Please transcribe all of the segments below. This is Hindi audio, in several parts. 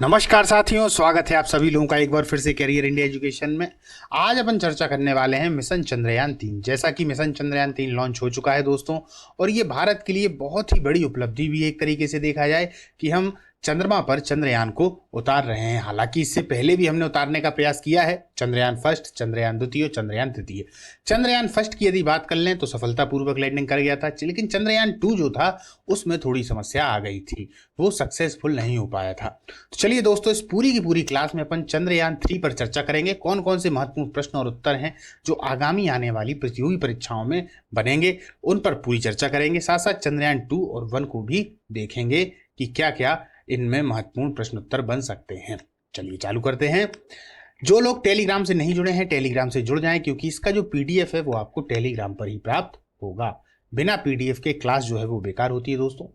नमस्कार साथियों, स्वागत है आप सभी लोगों का एक बार फिर से कैरियर इंडिया एजुकेशन में। आज अपन चर्चा करने वाले हैं मिशन चंद्रयान 3। जैसा कि मिशन चंद्रयान 3 लॉन्च हो चुका है दोस्तों, और ये भारत के लिए बहुत ही बड़ी उपलब्धि भी है एक तरीके से देखा जाए कि हम चंद्रमा पर चंद्रयान को उतार रहे हैं। हालांकि इससे पहले भी हमने उतारने का प्रयास किया है, चंद्रयान 1, चंद्रयान 2 और चंद्रयान 3। चंद्रयान 1 की यदि बात कर लें तो सफलतापूर्वक लैंडिंग कर गया था, लेकिन चंद्रयान 2 जो था उसमें थोड़ी समस्या आ गई थी, वो सक्सेसफुल नहीं हो पाया था। तो चलिए दोस्तों, इस पूरी की पूरी क्लास में अपन चंद्रयान 3 पर चर्चा करेंगे। कौन कौन से महत्वपूर्ण प्रश्न और उत्तर हैं जो आगामी आने वाली प्रतियोगी परीक्षाओं में बनेंगे, उन पर पूरी चर्चा करेंगे। साथ साथ चंद्रयान 2 और 1 को भी देखेंगे कि क्या क्या इनमें महत्वपूर्ण प्रश्न उत्तर बन सकते हैं। चलिए चालू करते हैं। जो लोग टेलीग्राम से नहीं जुड़े हैं, टेलीग्राम से जुड़ जाएं, क्योंकि इसका जो पीडीएफ है वो आपको टेलीग्राम पर ही प्राप्त होगा। बिना पीडीएफ के क्लास जो है वो बेकार होती है दोस्तों,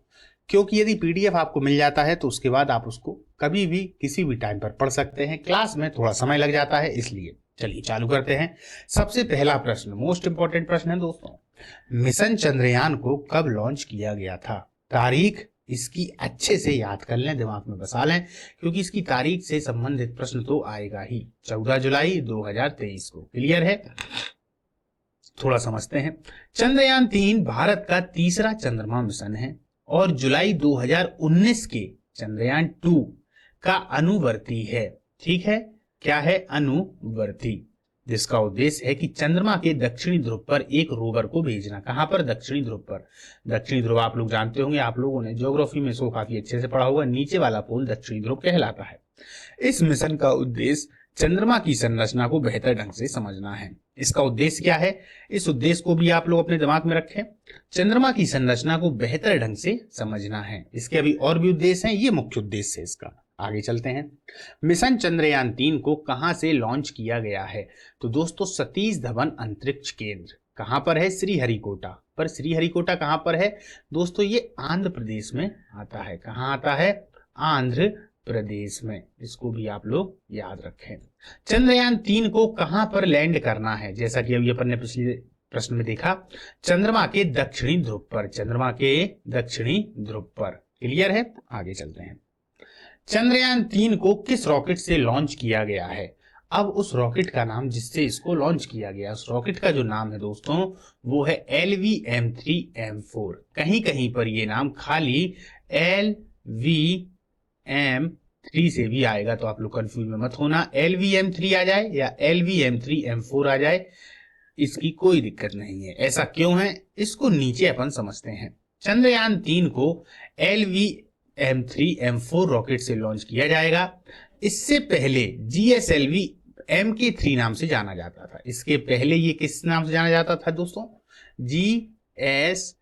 क्योंकि यदि पीडीएफ आपको मिल जाता है तो उसके बाद आप उसको कभी भी किसी भी टाइम पर पढ़ सकते हैं। क्लास में थोड़ा समय लग जाता है, इसलिए चलिए चालू करते हैं। सबसे पहला प्रश्न, मोस्ट इंपॉर्टेंट प्रश्न है दोस्तों, मिशन चंद्रयान को कब लॉन्च किया गया था? तारीख इसकी अच्छे से याद कर लें, दिमाग में बसा लें, क्योंकि इसकी तारीख से संबंधित प्रश्न तो आएगा ही। 14 जुलाई 2023 को। क्लियर है? थोड़ा समझते हैं। चंद्रयान 3 भारत का तीसरा चंद्रमा मिशन है और जुलाई 2019 के चंद्रयान 2 का अनुवर्ती है। ठीक है, क्या है? अनुवर्ती, जिसका उद्देश्य है कि चंद्रमा के दक्षिणी ध्रुव पर एक रोवर को भेजना। कहां पर? दक्षिणी ध्रुव पर। दक्षिणी ध्रुव आप लोग जानते होंगे, आप लोगों ने ज्योग्राफी में इसको काफी अच्छे से पढ़ा होगा। नीचे वाला पोल दक्षिणी ध्रुव कहलाता है। इस मिशन का उद्देश्य चंद्रमा की संरचना को बेहतर ढंग से समझना है। इसका उद्देश्य क्या है? इस उद्देश्य को भी आप लोग अपने दिमाग में रखें। चंद्रमा की संरचना को बेहतर ढंग से समझना है। इसके अभी और भी उद्देश्य हैं, ये मुख्य उद्देश्य है इसका। आगे चलते हैं। मिशन चंद्रयान 3 को कहां से लॉन्च किया गया है? तो दोस्तों, सतीश धवन अंतरिक्ष केंद्र। कहां पर है? श्रीहरिकोटा पर। श्रीहरिकोटा कहां पर है दोस्तों? ये आंध्र प्रदेश में आता है। कहां आता है? आंध्र प्रदेश में। इसको भी आप लोग याद रखें। चंद्रयान 3 को कहां पर लैंड करना है? जैसा कि अभी अपन ने पिछले प्रश्न में देखा, चंद्रमा के दक्षिणी ध्रुव पर। चंद्रमा के दक्षिणी ध्रुव पर। क्लियर है? आगे चलते हैं। चंद्रयान 3 को किस रॉकेट से लॉन्च किया गया है? अब उस रॉकेट का नाम जिससे इसको लॉन्च किया गया, उस रॉकेट का जो नाम है दोस्तों वो है LVM-3M4। कहीं कहीं पर ये नाम खाली LVM-3 से भी आएगा, तो आप लोग कंफ्यूज में मत होना। LVM-3 आ जाए या LVM-3M4 आ जाए, इसकी कोई दिक्कत नहीं है। ऐसा क्यों है, इसको नीचे अपन समझते हैं। चंद्रयान 3 को LVM-3M4 रॉकेट से लॉन्च किया जाएगा। इससे पहले GSLV MK3 नाम से जाना जाता था। इसके पहले ये किस नाम से जाना जाता था दोस्तों? GSLV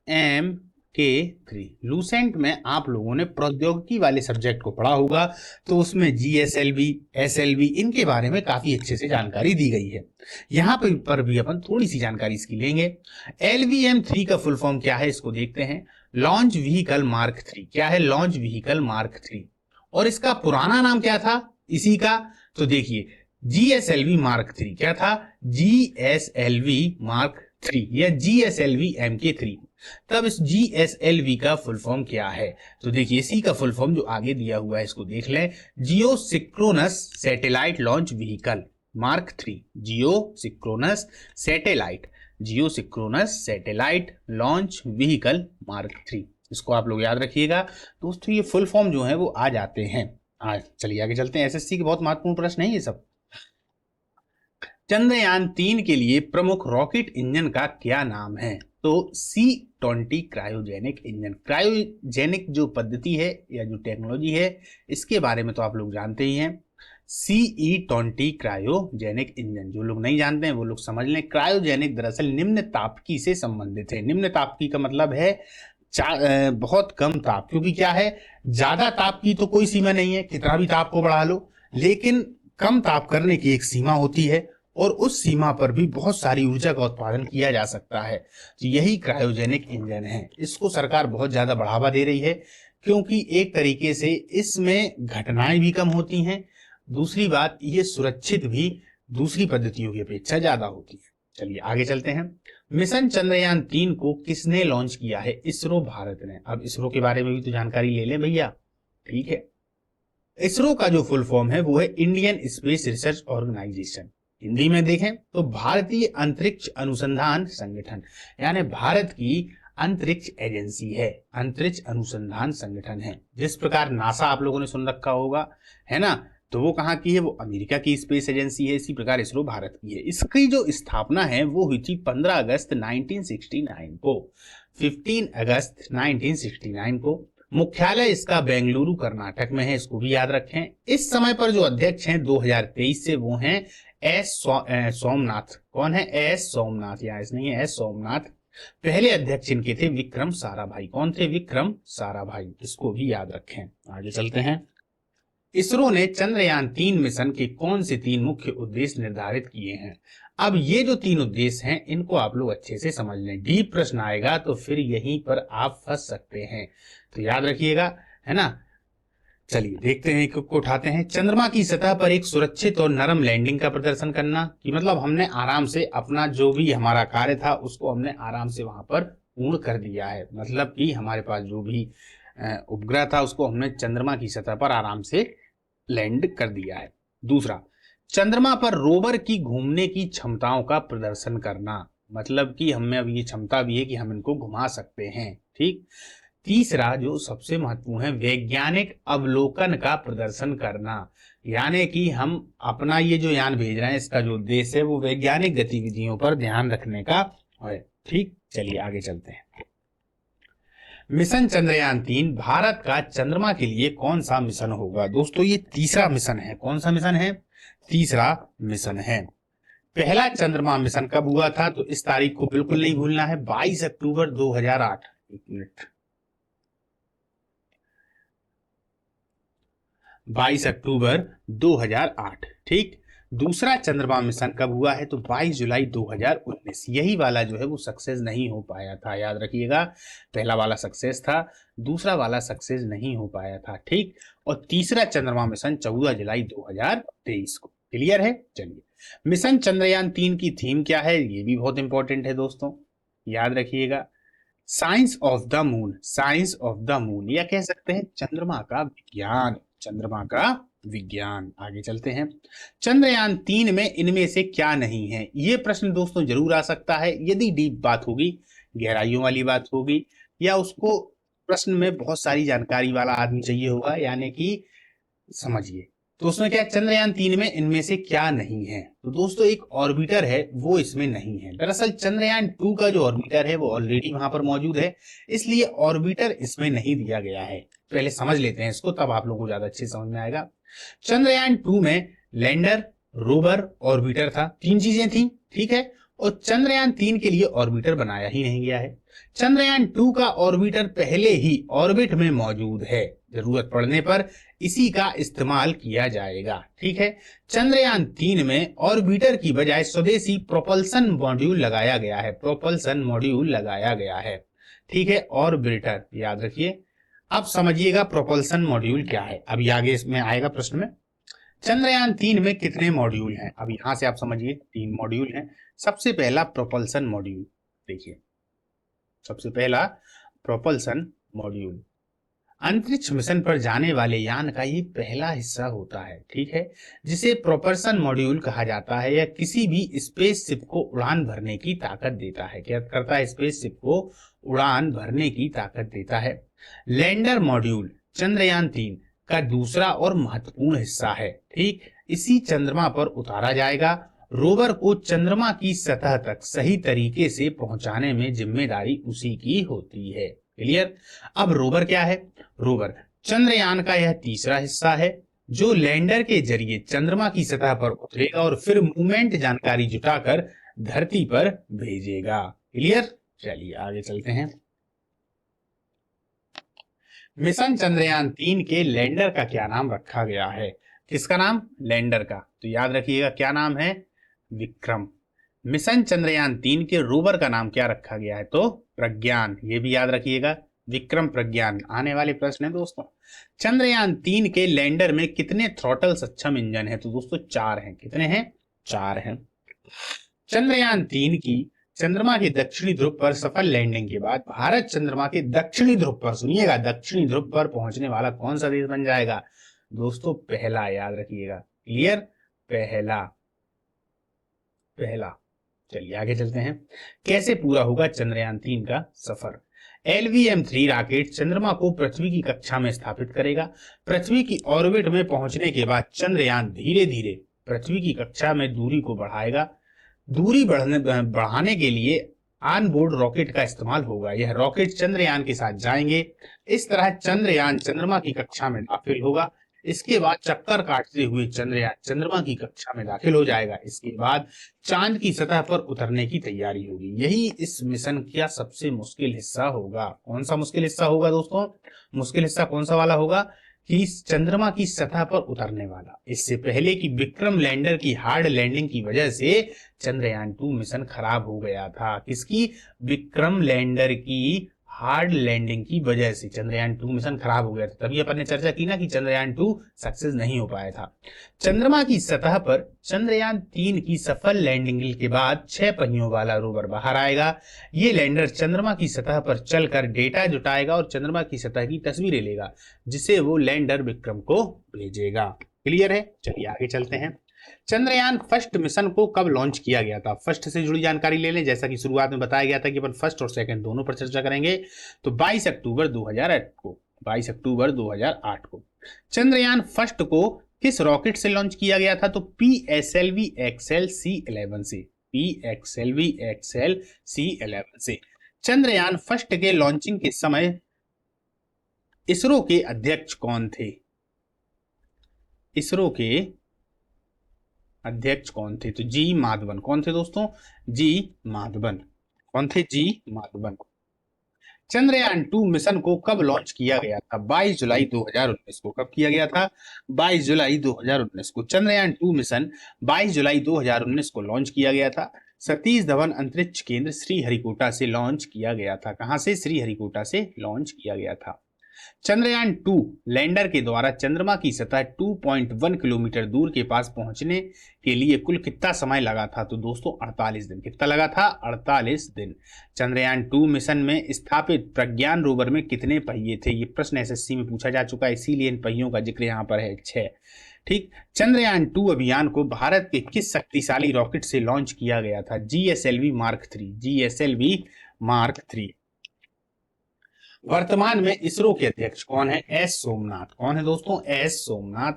MK3। लूसेंट में आप लोगों ने प्रौद्योगिकी वाले सब्जेक्ट को पढ़ा होगा, तो उसमें GSLV, SLV इनके बारे में काफी अच्छे से जानकारी दी गई है। यहां पर भी अपन थोड़ी सी जानकारी इसकी लेंगे। LVM-3 का फुल फॉर्म क्या है, इसको देखते हैं। Launch vehicle mark 3। क्या है? Launch vehicle mark 3। और इसका पुराना नाम क्या था इसी का? तो देखिए, GSLV मार्क 3 क्या था? GSLV मार्क 3 या GSLV MK3। तब इस GSLV का फुल फॉर्म क्या है? तो देखिए, इसी का फुल फॉर्म जो आगे दिया हुआ है इसको देख लें। Geosynchronous satellite launch vehicle mark 3। Geosynchronous satellite launch vehicle mark 3। इसको आप लोग याद रखिएगा दोस्तों, ये फुल फॉर्म जो है वो आ जाते हैं। चलिए आगे चलते हैं। SSC के बहुत महत्वपूर्ण प्रश्न है ये सब। चंद्रयान 3 के लिए प्रमुख रॉकेट इंजन का क्या नाम है? तो C-20 क्रायोजेनिक इंजन। क्रायोजेनिक जो पद्धति है या जो टेक्नोलॉजी है, इसके बारे में तो आप लोग जानते ही हैं। CE-20 क्रायोजेनिक इंजन, जो लोग नहीं जानते हैं वो लोग समझ लें। क्रायोजेनिक दरअसल निम्न तापकी से संबंधित है। निम्न तापकी का मतलब है बहुत कम ताप, क्योंकि क्या है, ज्यादा ताप की तो कोई सीमा नहीं है, कितना भी ताप को बढ़ा लो, लेकिन कम ताप करने की एक सीमा होती है और उस सीमा पर भी बहुत सारी ऊर्जा का उत्पादन किया जा सकता है। तो यही क्रायोजेनिक इंजन है। इसको सरकार बहुत ज्यादा बढ़ावा दे रही है, क्योंकि एक तरीके से इसमें घटनाएं भी कम होती हैं। दूसरी बात, ये सुरक्षित भी दूसरी पद्धतियों की अपेक्षा ज्यादा होती है। चलिए आगे चलते हैं। मिशन चंद्रयान 3 को किसने लॉन्च किया है? इसरो भारत ने। अब इसरो के बारे में भी तो जानकारी ले लें भैया। ठीक है। इसरो का जो फुल फॉर्म है वो है Indian space research organisation. Hindi में देखें तो भारतीय अंतरिक्ष अनुसंधान संगठन, यानी भारत की अंतरिक्ष एजेंसी है, अंतरिक्ष अनुसंधान संगठन है। जिस प्रकार नासा आप लोगों ने सुन रखा होगा, है ना, तो वो कहाँ की है, वो अमेरिका की स्पेस एजेंसी है। इसी प्रकार इसरो भारत की है। इसकी जो स्थापना है वो हुई थी 15 अगस्त 1969 को, 15 अगस्त 1969 को। मुख्यालय इसका बेंगलुरु कर्नाटक में है, इसको भी याद रखें। इस समय पर जो अध्यक्ष हैं 2023 से, वो हैं सोमनाथ। कौन है? एस सोमनाथ, या ऐसे नहीं है, एस सोमनाथ। पहले अध्यक्ष इनके थे विक्रम साराभाई। कौन थे? विक्रम साराभाई, इसको भी याद रखें। आगे चलते हैं। इसरो ने चंद्रयान 3 मिशन के कौन से 3 मुख्य उद्देश्य निर्धारित किए हैं? अब ये जो 3 उद्देश्य हैं इनको आप लोग अच्छे से समझ लें। डीप प्रश्न आएगा तो फिर यहीं पर आप फंस सकते हैं, तो याद रखिएगा, है ना। चलिए देखते हैं, एक को उठाते हैं। चंद्रमा की सतह पर एक सुरक्षित और नरम लैंडिंग का प्रदर्शन करना, कि मतलब हमने आराम से अपना जो भी हमारा कार्य था उसको हमने आराम से वहां पर पूर्ण कर दिया है। मतलब कि हमारे पास जो भी उपग्रह था उसको हमने चंद्रमा की सतह पर आराम से लैंड कर दिया है। दूसरा, चंद्रमा पर रोवर की घूमने की क्षमताओं का प्रदर्शन करना, मतलब कि हमें अब ये क्षमता भी है कि हम इनको घुमा सकते हैं, ठीक। तीसरा जो सबसे महत्वपूर्ण है, वैज्ञानिक अवलोकन का प्रदर्शन करना, यानी कि हम अपना ये जो यान भेज रहे हैं इसका जो उद्देश्य है वो वैज्ञानिक गतिविधियों पर ध्यान रखने का है, ठीक। चलिए आगे चलते हैं। मिशन चंद्रयान 3 भारत का चंद्रमा के लिए कौन सा मिशन होगा? दोस्तों ये तीसरा मिशन है। कौन सा मिशन है? तीसरा मिशन है। पहला चंद्रमा मिशन कब हुआ था? तो इस तारीख को बिल्कुल नहीं भूलना है, 22 अक्टूबर 2008। एक मिनट, 22 अक्टूबर 2008, ठीक। दूसरा चंद्रमा मिशन कब हुआ है? तो 22 जुलाई 2019। यही वाला जो है वो सक्सेस नहीं हो पाया था, याद रखिएगा। पहला वाला सक्सेस था, दूसरा वाला सक्सेस नहीं हो पाया था, ठीक। और तीसरा चंद्रमा मिशन 14 जुलाई 2023 को। क्लियर है? चलिए, मिशन चंद्रयान 3 की थीम क्या है? ये भी बहुत इंपॉर्टेंट है दोस्तों, याद रखिएगा। Science of the moon, science of the moon, या कह सकते हैं चंद्रमा का विज्ञान, चंद्रमा का विज्ञान। आगे चलते हैं। चंद्रयान 3 में इनमें से क्या नहीं है? ये प्रश्न दोस्तों जरूर आ सकता है यदि डीप बात होगी, गहराइयों वाली बात होगी, या उसको प्रश्न में बहुत सारी जानकारी वाला आदमी चाहिए होगा, यानी कि समझिए। तो उसमें क्या, चंद्रयान 3 में इनमें से क्या नहीं है? तो दोस्तों एक ऑर्बिटर है, वो इसमें नहीं है। दरअसल चंद्रयान 2 का जो ऑर्बिटर है वो ऑलरेडी वहां पर मौजूद है, इसलिए ऑर्बिटर इसमें नहीं दिया गया है। पहले समझ लेते हैं इसको, तब आप लोगों को ज्यादा अच्छे समझ में आएगा। चंद्रयान 2 में लैंडर, रोवर, ऑर्बिटर था, 3 चीजें थी, ठीक है। और चंद्रयान 3 के लिए ऑर्बिटर बनाया ही नहीं गया है। चंद्रयान 2 का ऑर्बिटर पहले ही ऑर्बिट में मौजूद है, जरूरत पड़ने पर इसी का इस्तेमाल किया जाएगा, ठीक है। चंद्रयान 3 में ऑर्बिटर की बजाय स्वदेशी प्रोपल्सन मॉड्यूल लगाया गया है, प्रोपल्सन मॉड्यूल लगाया गया है, ठीक है। ऑर्बिटर याद रखिए। अब समझिएगा प्रोपल्सन मॉड्यूल क्या है, अभी आगे इसमें आएगा प्रश्न में। चंद्रयान 3 में कितने मॉड्यूल हैं? अब यहां से आप समझिए 3 मॉड्यूल हैं। सबसे पहला प्रोपल्सन मॉड्यूल, देखिए सबसे पहला प्रोपल्सन मॉड्यूल अंतरिक्ष मिशन पर जाने वाले यान का ये पहला हिस्सा होता है, ठीक है, जिसे प्रोपल्सन मॉड्यूल कहा जाता है। यह किसी भी स्पेसशिप को उड़ान भरने की ताकत देता है। क्या करता है? स्पेसशिप को उड़ान भरने की ताकत देता है। लैंडर मॉड्यूल चंद्रयान 3 का दूसरा और महत्वपूर्ण हिस्सा है, ठीक। इसी चंद्रमा पर उतारा जाएगा। रोवर को चंद्रमा की सतह तक सही तरीके से पहुंचाने में जिम्मेदारी उसी की होती है। क्लियर? अब रोवर क्या है? रोवर चंद्रयान का यह तीसरा हिस्सा है जो लैंडर के जरिए चंद्रमा की सतह पर उतरेगा और फिर मूवमेंट जानकारी जुटाकर धरती पर भेजेगा। क्लियर? चलिए आगे चलते हैं। मिशन चंद्रयान 3 के लैंडर का क्या नाम रखा गया है? किसका नाम? लैंडर का। तो याद रखिएगा क्या नाम है? विक्रम। मिशन चंद्रयान 3 के रोवर का नाम क्या रखा गया है? तो प्रज्ञान। ये भी याद रखिएगा, विक्रम प्रज्ञान। आने वाले प्रश्न है दोस्तों। चंद्रयान 3 के लैंडर में कितने थ्रॉटल सक्षम इंजन है? तो दोस्तों 4 हैं। कितने हैं? 4 हैं। चंद्रयान 3 की चंद्रमा के दक्षिणी ध्रुव पर सफल लैंडिंग के बाद भारत चंद्रमा के दक्षिणी ध्रुव पर, सुनिएगा, दक्षिणी ध्रुव पर पहुंचने वाला कौन सा देश बन जाएगा दोस्तों? पहला, याद रखिएगा। क्लियर? पहला। चलिए आगे चलते हैं। कैसे पूरा होगा चंद्रयान 3 का सफर? LVM-3 रॉकेट चंद्रमा को पृथ्वी की कक्षा में स्थापित करेगा। पृथ्वी की ऑर्बिट में पहुंचने के बाद चंद्रयान धीरे धीरे पृथ्वी की कक्षा में दूरी को बढ़ाएगा। दूरी बढ़ाने के लिए ऑन बोर्ड रॉकेट का इस्तेमाल होगा। यह रॉकेट चंद्रयान के साथ जाएंगे। इस तरह चंद्रयान चंद्रमा की कक्षा में दाखिल होगा। इसके बाद चक्कर काटते हुए चंद्रयान चंद्रमा की कक्षा में दाखिल हो जाएगा। इसके बाद चांद की सतह पर उतरने की तैयारी होगी। यही इस मिशन का सबसे मुश्किल हिस्सा होगा। कौन सा मुश्किल हिस्सा होगा दोस्तों? मुश्किल हिस्सा कौन सा वाला होगा? कि चंद्रमा की सतह पर उतरने वाला। इससे पहले कि विक्रम लैंडर की हार्ड लैंडिंग की वजह से चंद्रयान 2 मिशन खराब हो गया था। किसकी? विक्रम लैंडर की हार्ड लैंडिंग की वजह से चंद्रयान 2 मिशन खराब हो गया था। तभी अपन ने चर्चा की ना कि चंद्रयान 2 सक्सेस नहीं हो पाया था। चंद्रमा की सतह पर चंद्रयान 3 की सफल लैंडिंग के बाद 6 पहियों वाला रोवर बाहर आएगा। ये लैंडर चंद्रमा की सतह पर चलकर डेटा जुटाएगा और चंद्रमा की सतह की तस्वीरें लेगा, जिसे वो लैंडर विक्रम को भेजेगा। क्लियर है? चलिए आगे चलते हैं। चंद्रयान फर्स्ट मिशन को कब लॉन्च किया गया था? फर्स्ट से जुड़ी जानकारी ले लें। जैसा कि शुरुआत में बताया गया था कि अपन फर्स्ट और सेकंड दोनों पर चर्चा करेंगे। तो 22 अक्टूबर 2008 को 22 अक्टूबर 2008 को चंद्रयान फर्स्ट को किस रॉकेट से लॉन्च किया गया था? तो PSLV XL C11 से। PSLV XL C11 से। चंद्रयान फर्स्ट के लॉन्चिंग के समय इसरो के अध्यक्ष कौन थे? इसरो के अध्यक्ष कौन थे? तो जी माधवन। कौन थे दोस्तों? जी माधवन। कौन थे? जी माधवन। चंद्रयान 2 मिशन को कब लॉन्च किया गया था? 22 जुलाई 2019 को। कब किया गया था? 22 जुलाई 2019 को। चंद्रयान 2 मिशन 22 जुलाई 2019 को लॉन्च किया गया था। सतीश धवन अंतरिक्ष केंद्र श्रीहरिकोटा से लॉन्च किया गया था। कहां से? श्रीहरिकोटा से लॉन्च किया गया था। चंद्रयान 2 लैंडर के द्वारा चंद्रमा की सतह 2.1 किलोमीटर दूर के पास पहुंचने के लिए कुल कितना समय लगा था? तो दोस्तों 48 दिन। कितना लगा था? 48 दिन। चंद्रयान 2 मिशन में स्थापित प्रज्ञान रोवर में कितने पहिए थे? ये प्रश्न SSC में पूछा जा चुका है, इसीलिए इन पहियों का जिक्र यहाँ पर है, 6। ठीक। चंद्रयान 2 अभियान को भारत के किस शक्तिशाली रॉकेट से लॉन्च किया गया था? GSLV Mark 3। GSLV Mark 3। वर्तमान में इसरो के अध्यक्ष कौन है? S सोमनाथ। कौन है दोस्तों? S सोमनाथ।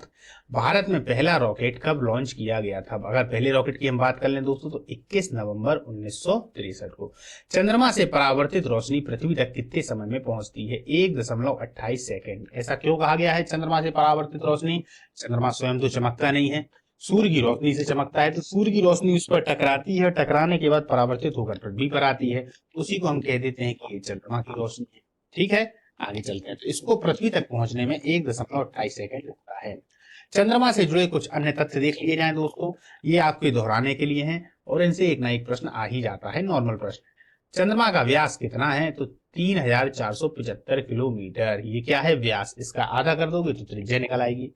भारत में पहला रॉकेट कब लॉन्च किया गया था? अगर पहले रॉकेट की हम बात कर लें दोस्तों तो 21 नवंबर 1963 को। चंद्रमा से परावर्तित रोशनी पृथ्वी तक कितने समय में पहुंचती है? 1.28 सेकेंड। ऐसा क्यों कहा गया है चंद्रमा से परावर्तित रोशनी? चंद्रमा स्वयं तो चमकता नहीं है, सूर्य की रोशनी से चमकता है। तो सूर्य की रोशनी उस पर टकराती है, टकराने के बाद परावर्तित होकर पृथ्वी पर आती है। उसी को हम कह देते हैं कि ये चंद्रमा की रोशनी है। ठीक है, आगे चलते हैं। तो इसको पृथ्वी तक पहुंचने में 1.28 सेकेंड लगता है। चंद्रमा से जुड़े कुछ अन्य तथ्य देख लिए जाएं दोस्तों, ये आपके दोहराने के लिए हैं और इनसे एक ना एक प्रश्न आ ही जाता है, नॉर्मल प्रश्न। चंद्रमा का व्यास कितना है? तो 3475 किलोमीटर। ये क्या है? व्यास। इसका आधा कर दोगे तो त्रिज्या निकल आएगी।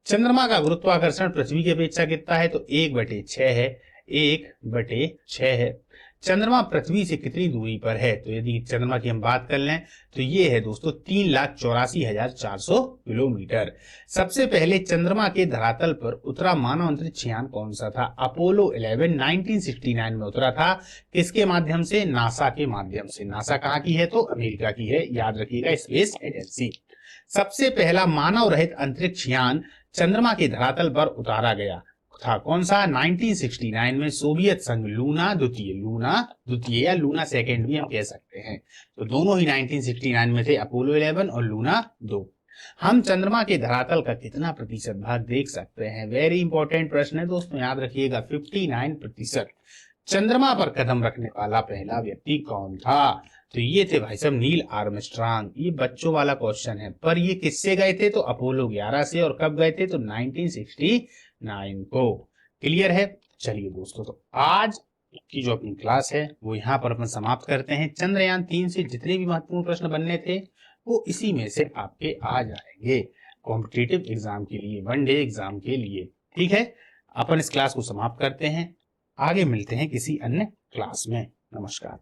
चंद्रमा का गुरुत्वाकर्षण पृथ्वी की अपेक्षा कितना है? तो 1/6 है। 1/6 है। चंद्रमा पृथ्वी से कितनी दूरी पर है? तो यदि चंद्रमा की हम बात कर लें तो ये है दोस्तों 3,84,400 किलोमीटर। सबसे पहले चंद्रमा के धरातल पर उतरा मानव अंतरिक्ष यान कौन सा था? अपोलो 11 1969 में उतरा था। किसके माध्यम से? नासा के माध्यम से। नासा कहाँ की है? तो अमेरिका की है, याद रखिएगा, स्पेस एजेंसी। सबसे पहला मानव रहित अंतरिक्ष यान चंद्रमा के धरातल पर उतारा गया था, कौन सा? 1969 में सोवियत संघ लूना द्वितीय या लूना सेकेंड भी हम कह सकते हैं। तो दोनों ही 1969 में थे, अपोलो 11 और लूना 2। हम चंद्रमा के धरातल का कितना प्रतिशत भाग देख सकते हैं? वेरी इंपॉर्टेंट प्रश्न है दोस्तों, याद रखिएगा, 59%। चंद्रमा पर कदम रखने वाला पहला व्यक्ति कौन था? तो ये थे भाई साहब नील आर्मस्ट्रांग। ये बच्चों वाला क्वेश्चन है, पर ये किससे गए थे? तो अपोलो 11 से। और कब गए थे? तो 1969 को। क्लियर है? चलिए दोस्तों, तो आज की जो अपनी क्लास है वो यहाँ पर अपन समाप्त करते हैं। चंद्रयान 3 से जितने भी महत्वपूर्ण प्रश्न बनने थे वो इसी में से आपके आ जाएंगे कॉम्पिटिटिव एग्जाम के लिए, वनडे एग्जाम के लिए। ठीक है, अपन इस क्लास को समाप्त करते हैं, आगे मिलते हैं किसी अन्य क्लास में। नमस्कार।